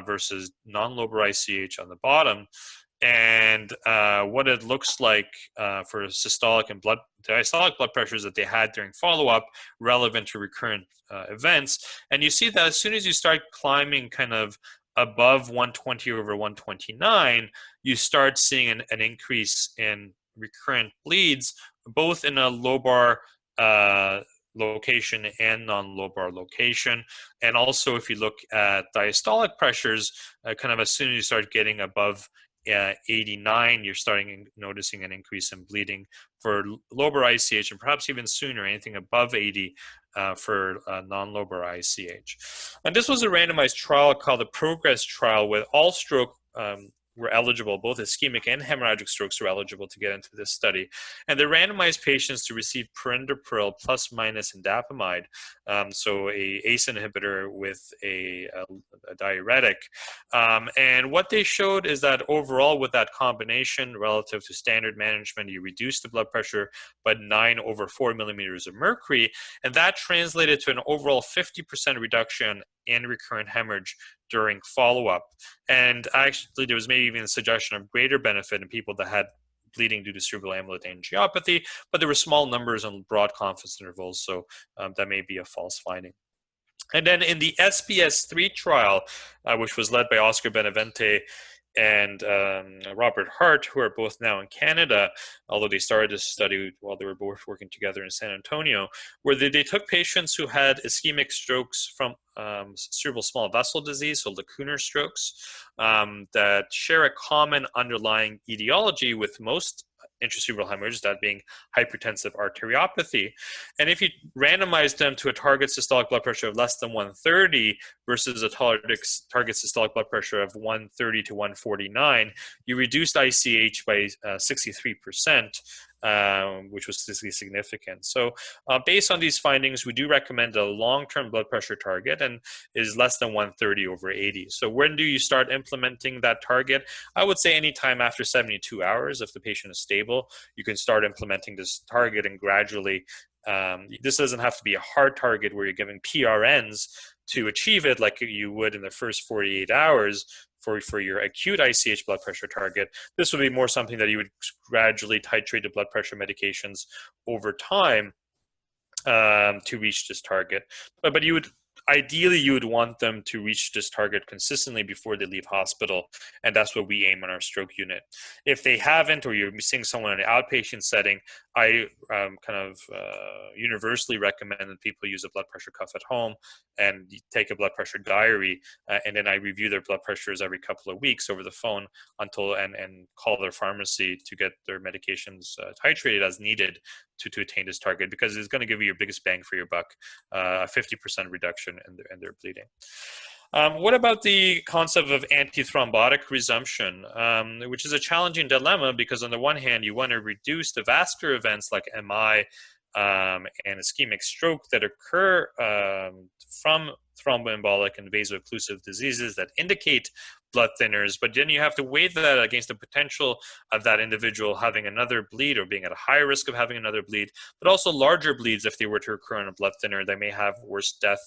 versus non-lobar ICH on the bottom, and what it looks like for systolic and diastolic blood pressures that they had during follow-up relevant to recurrent events. And you see that as soon as you start climbing kind of above 120 over 129, you start seeing an increase in recurrent bleeds, both in a lobar location and non-lobar location. And also, if you look at diastolic pressures, kind of as soon as you start getting above 89, you're starting noticing an increase in bleeding for lobar ICH, and perhaps even sooner, anything above 80 for non-lobar ICH. And this was a randomized trial called the PROGRESS trial, where all stroke were eligible, both ischemic and hemorrhagic strokes were eligible to get into this study. And they randomized patients to receive perindopril plus minus indapamide, so a ACE inhibitor with a diuretic. And what they showed is that overall with that combination relative to standard management, you reduce the blood pressure by 9 over 4 millimeters of mercury. And that translated to an overall 50% reduction in recurrent hemorrhage during follow-up. And actually, there was maybe even a suggestion of greater benefit in people that had bleeding due to cerebral amyloid angiopathy, but there were small numbers on broad confidence intervals, so that may be a false finding. And then in the SBS3 trial, which was led by Oscar Benavente and Robert Hart, who are both now in Canada, although they started this study while they were both working together in San Antonio, where they took patients who had ischemic strokes from cerebral small vessel disease, so lacunar strokes, that share a common underlying etiology with most intracerebral hemorrhage, that being hypertensive arteriopathy. And if you randomize them to a target systolic blood pressure of less than 130 versus a target systolic blood pressure of 130 to 149, you reduced ICH by 63%. Which was statistically significant. So based on these findings, we do recommend a long-term blood pressure target and is less than 130 over 80. So when do you start implementing that target? I would say anytime after 72 hours, if the patient is stable, you can start implementing this target and gradually, this doesn't have to be a hard target where you're giving PRNs to achieve it like you would in the first 48 hours, for your acute ICH blood pressure target. This would be more something that you would gradually titrate the blood pressure medications over time to reach this target. But ideally, you would want them to reach this target consistently before they leave hospital, and that's what we aim on our stroke unit. If they haven't, or you're seeing someone in an outpatient setting, I universally recommend that people use a blood pressure cuff at home and take a blood pressure diary, and then I review their blood pressures every couple of weeks over the phone and call their pharmacy to get their medications titrated as needed to attain this target, because it's going to give you your biggest bang for your buck, a 50% reduction in their bleeding. What about the concept of antithrombotic resumption, which is a challenging dilemma because on the one hand, you want to reduce the vascular events like MI and ischemic stroke that occur from thromboembolic and vaso-occlusive diseases that indicate blood thinners, but then you have to weigh that against the potential of that individual having another bleed or being at a higher risk of having another bleed, but also larger bleeds if they were to occur on a blood thinner. They may have worse death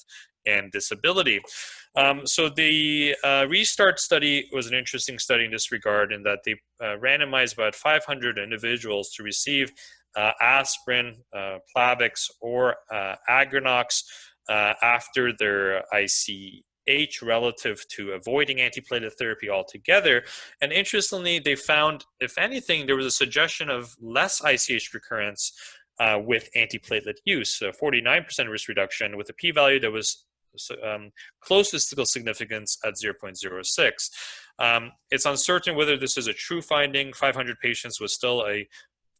and disability. So the RESTART study was an interesting study in this regard, in that they randomized about 500 individuals to receive aspirin, Plavix, or Agranox after their ICH relative to avoiding antiplatelet therapy altogether. And interestingly, they found, if anything, there was a suggestion of less ICH recurrence with antiplatelet use, so 49% risk reduction with a p-value that was close to statistical significance at 0.06. It's uncertain whether this is a true finding. 500 patients was still a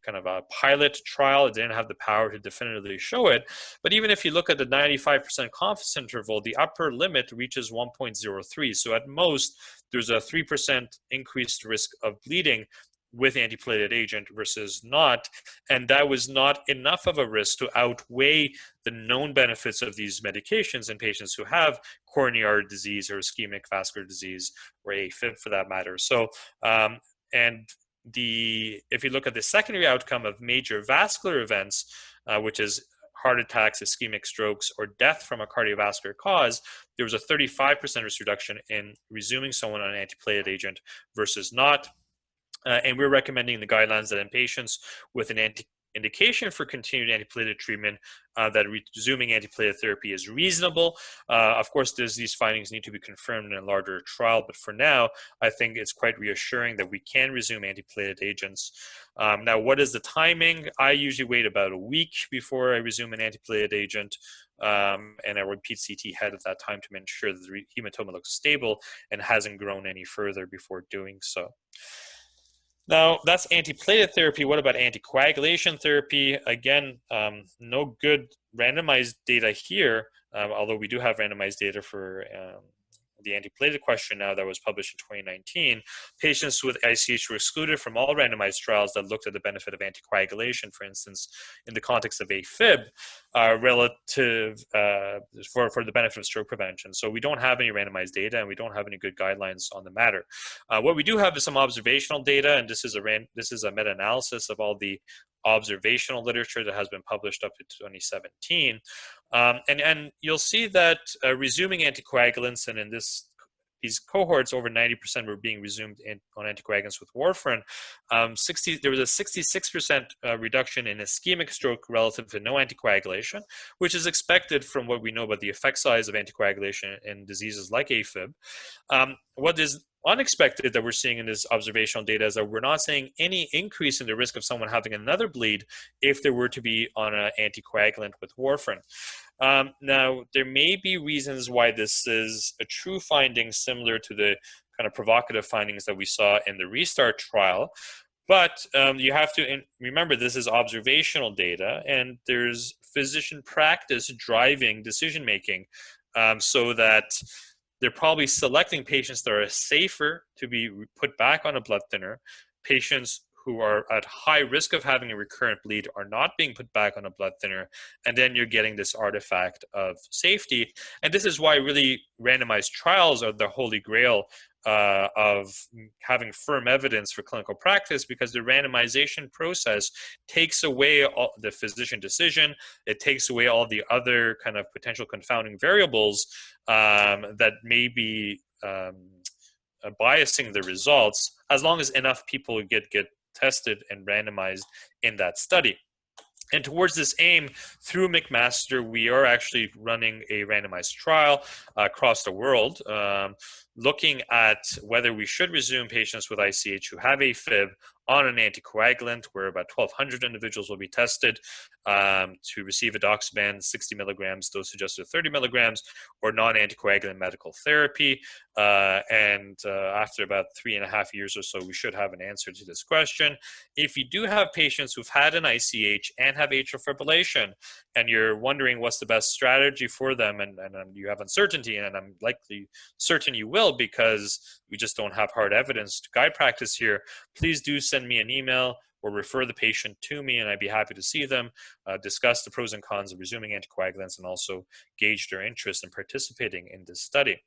kind of a pilot trial. It didn't have the power to definitively show it. But even if you look at the 95% confidence interval, the upper limit reaches 1.03. So at most, there's a 3% increased risk of bleeding with antiplatelet agent versus not. And that was not enough of a risk to outweigh the known benefits of these medications in patients who have coronary artery disease or ischemic vascular disease, or AFib for that matter. So, if you look at the secondary outcome of major vascular events, which is heart attacks, ischemic strokes, or death from a cardiovascular cause, there was a 35% risk reduction in resuming someone on an antiplatelet agent versus not. And we're recommending in the guidelines that in patients with an indication for continued antiplatelet treatment, that resuming antiplatelet therapy is reasonable. Of course, these findings need to be confirmed in a larger trial, but for now, I think it's quite reassuring that we can resume antiplatelet agents. Now, what is the timing? I usually wait about a week before I resume an antiplatelet agent, and I repeat CT head at that time to ensure that the hematoma looks stable and hasn't grown any further before doing so. Now, that's antiplatelet therapy. What about anticoagulation therapy? Again, no good randomized data here, although we do have randomized data for the antiplatelet question now that was published in 2019. Patients with ICH were excluded from all randomized trials that looked at the benefit of anticoagulation, for instance, in the context of AFib, relative for the benefit of stroke prevention. So we don't have any randomized data, and we don't have any good guidelines on the matter. What we do have is some observational data, and this is a meta-analysis of all the observational literature that has been published up to 2017. And you'll see that resuming anticoagulants, and in these cohorts, over 90% were being resumed on anticoagulants with warfarin. There was a 66% reduction in ischemic stroke relative to no anticoagulation, which is expected from what we know about the effect size of anticoagulation in diseases like AFib. What is unexpected that we're seeing in this observational data is that we're not seeing any increase in the risk of someone having another bleed if they were to be on an anticoagulant with warfarin. Now, there may be reasons why this is a true finding similar to the kind of provocative findings that we saw in the RESTART trial, but you have to remember this is observational data, and there's physician practice driving decision-making, so that they're probably selecting patients that are safer to be put back on a blood thinner. Patients who are at high risk of having a recurrent bleed are not being put back on a blood thinner, and then you're getting this artifact of safety. And this is why really randomized trials are the holy grail of having firm evidence for clinical practice, because the randomization process takes away all the physician decision. It takes away all the other kind of potential confounding variables that may be biasing the results, as long as enough people get tested and randomized in that study. And towards this aim, through McMaster, we are actually running a randomized trial across the world, looking at whether we should resume patients with ICH who have AFib on an anticoagulant, where about 1,200 individuals will be tested to receive edoxaban 60 milligrams, dose adjusted 30 milligrams, or non-anticoagulant medical therapy. And after about 3.5 years or so, we should have an answer to this question. If you do have patients who've had an ICH and have atrial fibrillation, and you're wondering what's the best strategy for them, and you have uncertainty, and I'm likely certain you will, still, because we just don't have hard evidence to guide practice here, please do send me an email or refer the patient to me, and I'd be happy to see them, discuss the pros and cons of resuming anticoagulants, and also gauge their interest in participating in this study.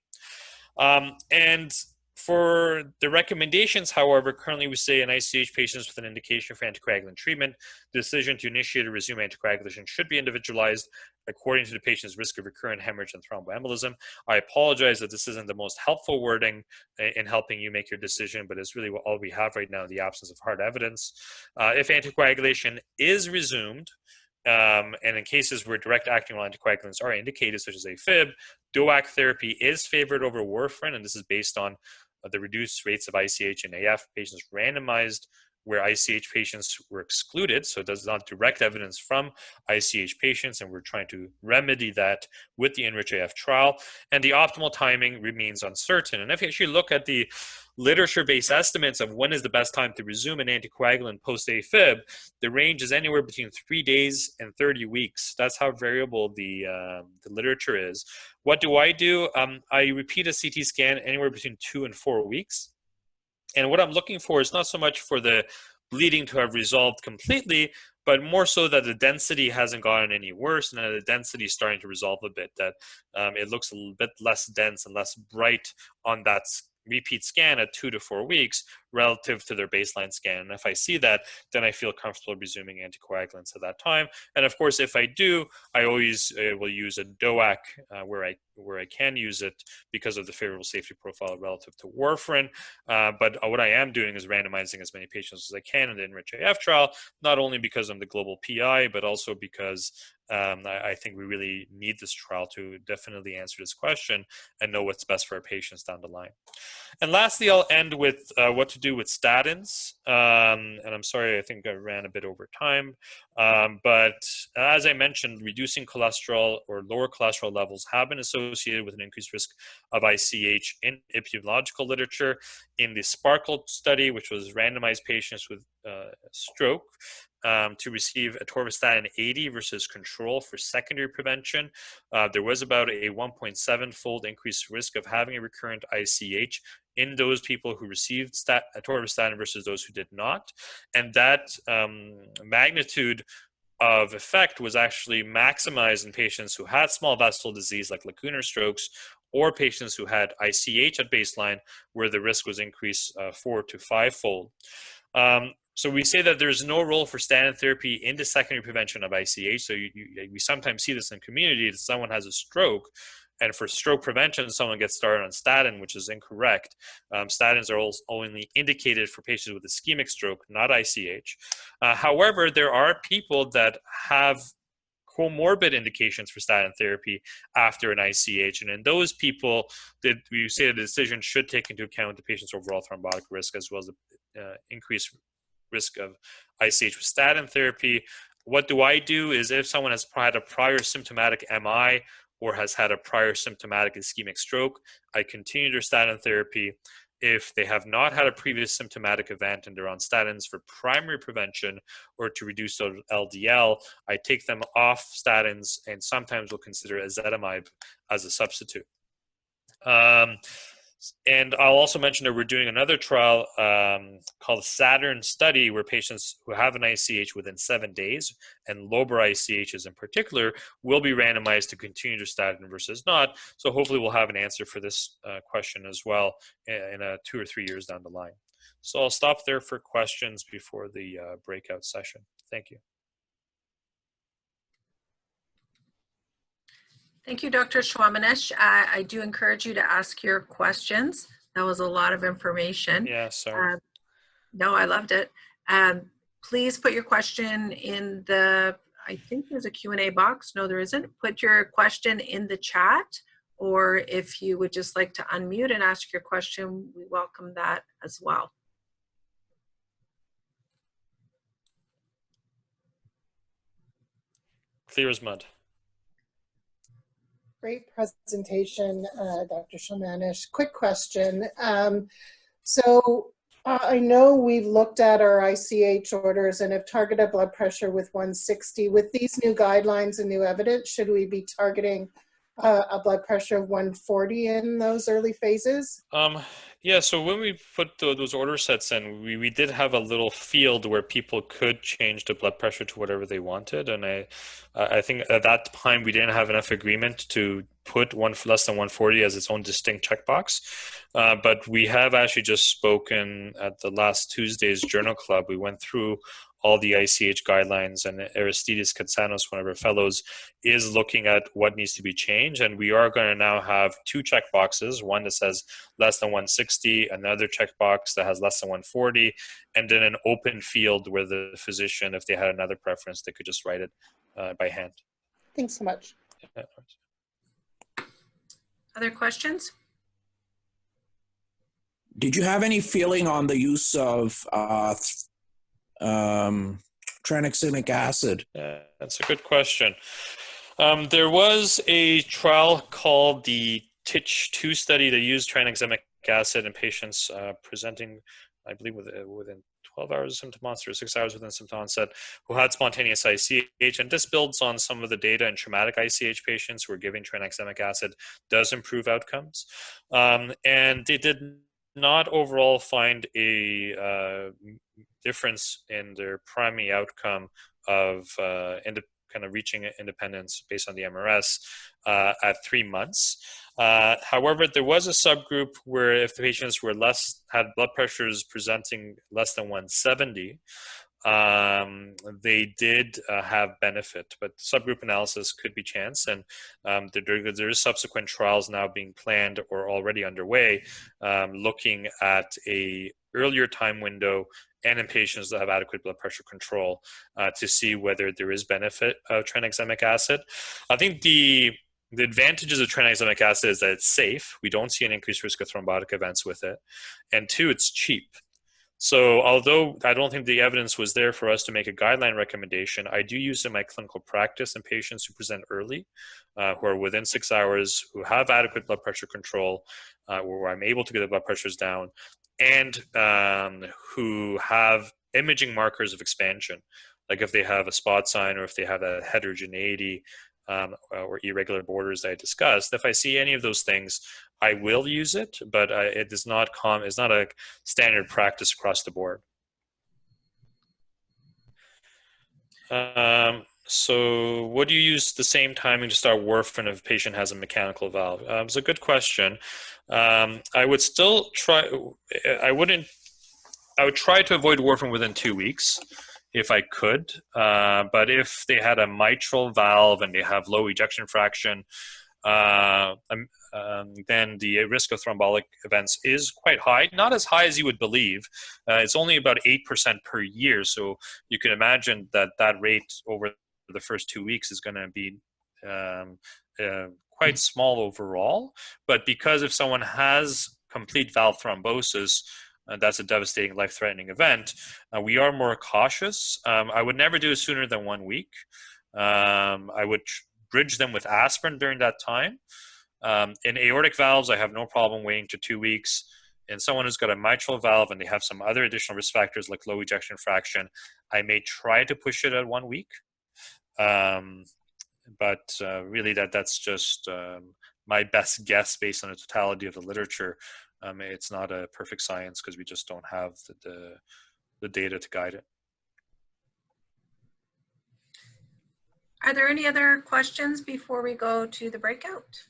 And for the recommendations, however, currently we say in ICH patients with an indication for anticoagulant treatment, the decision to initiate or resume anticoagulation should be individualized according to the patient's risk of recurrent hemorrhage and thromboembolism. I apologize that this isn't the most helpful wording in helping you make your decision, but it's really all we have right now in the absence of hard evidence. If anticoagulation is resumed, and in cases where direct-acting oral anticoagulants are indicated, such as AFib, DOAC therapy is favored over warfarin, and this is based on the reduced rates of ICH and AF patients randomized where ICH patients were excluded. So it does not direct evidence from ICH patients, and we're trying to remedy that with the Enrich-AF trial. And the optimal timing remains uncertain. And if you actually look at the literature-based estimates of when is the best time to resume an anticoagulant post-AFib, the range is anywhere between 3 days and 30 weeks. That's how variable the literature is. What do? I repeat a CT scan anywhere between 2 and 4 weeks. And what I'm looking for is not so much for the bleeding to have resolved completely, but more so that the density hasn't gotten any worse, and that the density is starting to resolve a bit, that it looks a little bit less dense and less bright on that repeat scan at 2 to 4 weeks relative to their baseline scan. And if I see that, then I feel comfortable resuming anticoagulants at that time. And of course, if I do, I always will use a DOAC where I can use it because of the favorable safety profile relative to warfarin. But what I am doing is randomizing as many patients as I can in the Enrich-AF trial, not only because I'm the global PI, but also because I think we really need this trial to definitely answer this question and know what's best for our patients down the line. And lastly, I'll end with what to do with statins. And I'm sorry, I think I ran a bit over time. But as I mentioned, reducing cholesterol or lower cholesterol levels have been associated with an increased risk of ICH in epidemiological literature. In the Sparkle study, which was randomized patients with stroke, to receive atorvastatin 80 versus control for secondary prevention, there was about a 1.7-fold increased risk of having a recurrent ICH in those people who received atorvastatin versus those who did not. And that magnitude of effect was actually maximized in patients who had small vessel disease like lacunar strokes, or patients who had ICH at baseline, where the risk was increased 4 to 5-fold. So we say that there's no role for statin therapy in the secondary prevention of ICH. So we sometimes see this in community, that someone has a stroke, and for stroke prevention, someone gets started on statin, which is incorrect. Statins are only indicated for patients with ischemic stroke, not ICH. However, there are people that have comorbid indications for statin therapy after an ICH. And in those people, we say the decision should take into account the patient's overall thrombotic risk, as well as the increased risk of ICH with statin therapy. What do is, if someone has had a prior symptomatic MI or has had a prior symptomatic ischemic stroke, I continue their statin therapy. If they have not had a previous symptomatic event and they're on statins for primary prevention or to reduce their LDL, I take them off statins, and sometimes we'll consider ezetimibe as a substitute. And I'll also mention that we're doing another trial called the Saturn study, where patients who have an ICH within 7 days, and lobar ICHs in particular, will be randomized to continue to statin versus not. So hopefully we'll have an answer for this question as well in 2 or 3 years down the line. So I'll stop there for questions before the breakout session. Thank you. Thank you, Dr. Shoamanesh. I do encourage you to ask your questions. That was a lot of information. Yeah, sorry. No, I loved it. Please put your question in the, I think there's a Q&A box. No, there isn't. Put your question in the chat, or if you would just like to unmute and ask your question, we welcome that as well. Clear as mud. Great presentation, Dr. Shoamanesh. Quick question. I know we've looked at our ICH orders and have targeted blood pressure with 160. With these new guidelines and new evidence, should we be targeting a blood pressure of 140 in those early phases? Yeah, so when we put those order sets in, we did have a little field where people could change the blood pressure to whatever they wanted, and I think at that time we didn't have enough agreement to put less than 140 as its own distinct checkbox. But we have actually just spoken at the last Tuesday's Journal Club. We went through all the ICH guidelines, and Aristides Katsanos, one of our fellows, is looking at what needs to be changed. And we are going to now have two checkboxes, one that says less than 160, another checkbox that has less than 140, and then an open field where the physician, if they had another preference, they could just write it by hand. Thanks so much. Yeah. Other questions? Did you have any feeling on the use of tranexamic acid? Yeah, that's a good question. There was a trial called the TITCH-2 study that used tranexamic acid in patients presenting, I believe, within 12 hours of symptom onset or 6 hours within symptom onset, who had spontaneous ICH. And this builds on some of the data in traumatic ICH patients who are giving tranexamic acid does improve outcomes. And they did not overall find a difference in their primary outcome of kind of reaching independence based on the MRS at 3 months. However, there was a subgroup where if the patients had blood pressures presenting less than 170, they did have benefit, but subgroup analysis could be chance, and there is subsequent trials now being planned or already underway looking at a earlier time window and in patients that have adequate blood pressure control to see whether there is benefit of tranexamic acid. I think the advantages of tranexamic acid is that it's safe. We don't see an increased risk of thrombotic events with it. And two, it's cheap. So although I don't think the evidence was there for us to make a guideline recommendation, I do use it in my clinical practice in patients who present early, who are within 6 hours, who have adequate blood pressure control, where I'm able to get the blood pressures down, and who have imaging markers of expansion, like if they have a spot sign or if they have a heterogeneity or irregular borders that I discussed. If I see any of those things, I will use it, but it is not it's not a standard practice across the board. So would you use the same timing to start warfarin if a patient has a mechanical valve? It's a good question. I would still try, I would try to avoid warfarin within 2 weeks if I could, but if they had a mitral valve and they have low ejection fraction, then the risk of thrombotic events is quite high. Not as high as you would believe. It's only about 8% per year, so you can imagine that that rate over the first 2 weeks is going to be quite small overall. But because if someone has complete valve thrombosis, that's a devastating, life-threatening event, we are more cautious. I would never do it sooner than 1 week. I would bridge them with aspirin during that time. In aortic valves, I have no problem waiting to 2 weeks. In someone who's got a mitral valve and they have some other additional risk factors like low ejection fraction, I may try to push it at 1 week. But really that's just my best guess based on the totality of the literature. It's not a perfect science because we just don't have the data to guide it. Are there any other questions before we go to the breakout?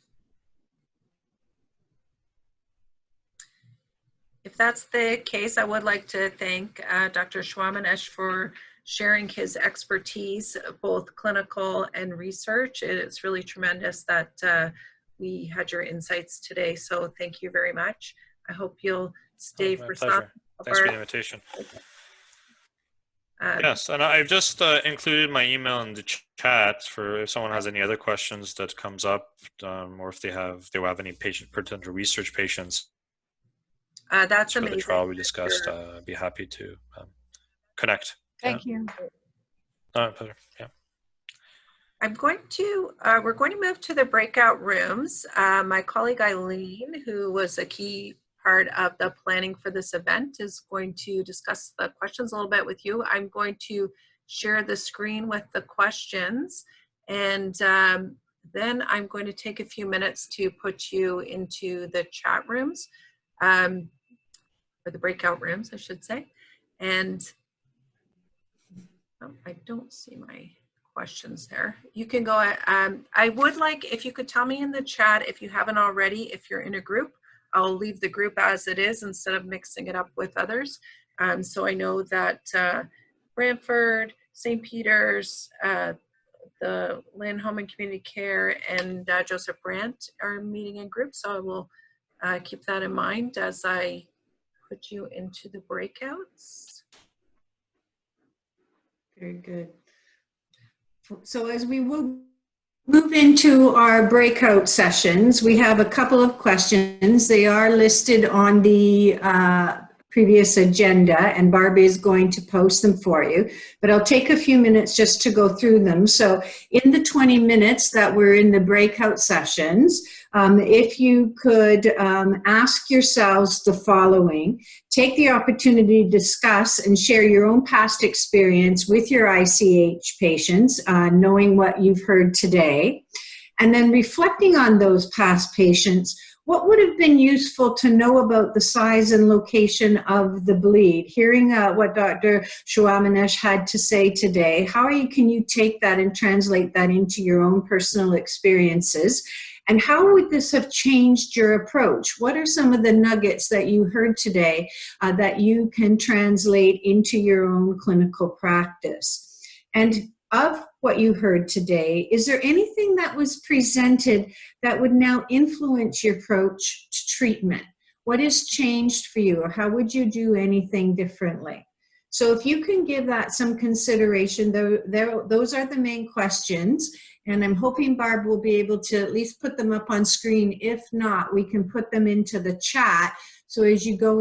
If that's the case, I would like to thank Dr. Shoamanesh for sharing his expertise, both clinical and research. It's really tremendous that we had your insights today, so thank you very much. I hope you'll stay for some. Thanks for the invitation. Yes, and I've just included my email in the chat for if someone has any other questions that comes up, or if they have any potential research patients. That's for amazing. The trial we discussed, I'd be happy to connect. Thank you. Pleasure. Yeah. I'm going to, we're going to move to the breakout rooms. My colleague Eileen, who was a key part of the planning for this event, is going to discuss the questions a little bit with you. I'm going to share the screen with the questions, and then I'm going to take a few minutes to put you into the chat rooms, or the breakout rooms, I should say. And oh, I don't see my questions there. You can go, I would like, if you could tell me in the chat, if you haven't already, if you're in a group, I'll leave the group as it is instead of mixing it up with others. So I know that Brantford, St. Peter's, the Lynn Home and Community Care, and Joseph Brandt are meeting in groups. So I will keep that in mind as I put you into the breakouts. Very good. So as we will move into our breakout sessions, we have a couple of questions. They are listed on the previous agenda, and Barbie is going to post them for you. But I'll take a few minutes just to go through them. So in the 20 minutes that we're in the breakout sessions, if you could ask yourselves the following. Take the opportunity to discuss and share your own past experience with your ICH patients, knowing what you've heard today. And then reflecting on those past patients, what would have been useful to know about the size and location of the bleed? Hearing what Dr. Shoamanesh had to say today, how can you take that and translate that into your own personal experiences? And how would this have changed your approach? What are some of the nuggets that you heard today that you can translate into your own clinical practice? And of what you heard today, is there anything that was presented that would now influence your approach to treatment? What has changed for you, or how would you do anything differently? So if you can give that some consideration, those are the main questions. And I'm hoping Barb will be able to at least put them up on screen. If not, we can put them into the chat. So as you go